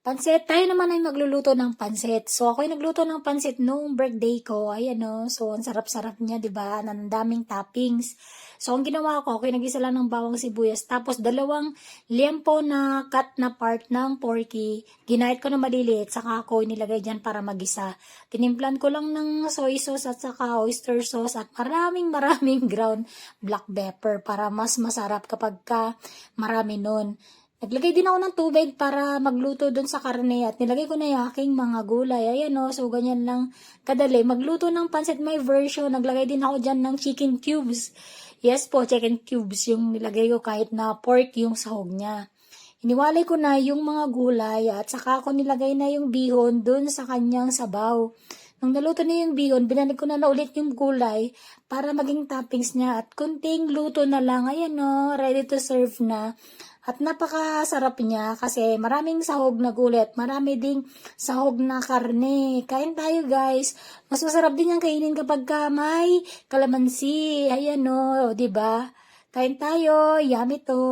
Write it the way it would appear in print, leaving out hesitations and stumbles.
Pansit, tayo naman ay magluluto ng pansit. So, ako ay nagluto ng pansit nung birthday ko. Ayan o. So, ang sarap-sarap niya, di ba? Ang daming toppings. So, ang ginawa ko, ako ay nag-isa lang ng bawang sibuyas. Tapos, dalawang liempo na cut na part ng porky. Ginahit ko na maliliit. Saka ako nilagay dyan para magisa. Tinimplan ko lang ng soy sauce at saka oyster sauce at maraming ground black pepper para mas masarap kapag ka marami nun. Naglagay din ako ng tubig para magluto dun sa karne at nilagay ko na yung aking mga gulay. Ayan o, so ganyan lang kadali. Magluto ng pancit may version. Naglagay din ako dyan ng chicken cubes. Yes po, chicken cubes yung nilagay ko kahit na pork yung sahog niya. Iniwalay ko na yung mga gulay at saka ako nilagay na yung bihon dun sa kanyang sabaw. Nung naluto na yung bihon, binalik ko na ulit yung gulay para maging toppings niya at kunting luto na lang. Ayan o, ready to serve na. At napakasarap niya kasi maraming sahog na gulay at marami ding sahog na karne. Kain tayo guys. Mas masarap din yung kainin kapag may kalamansi. Ayan o, 'di ba? Kain tayo. Yummy to.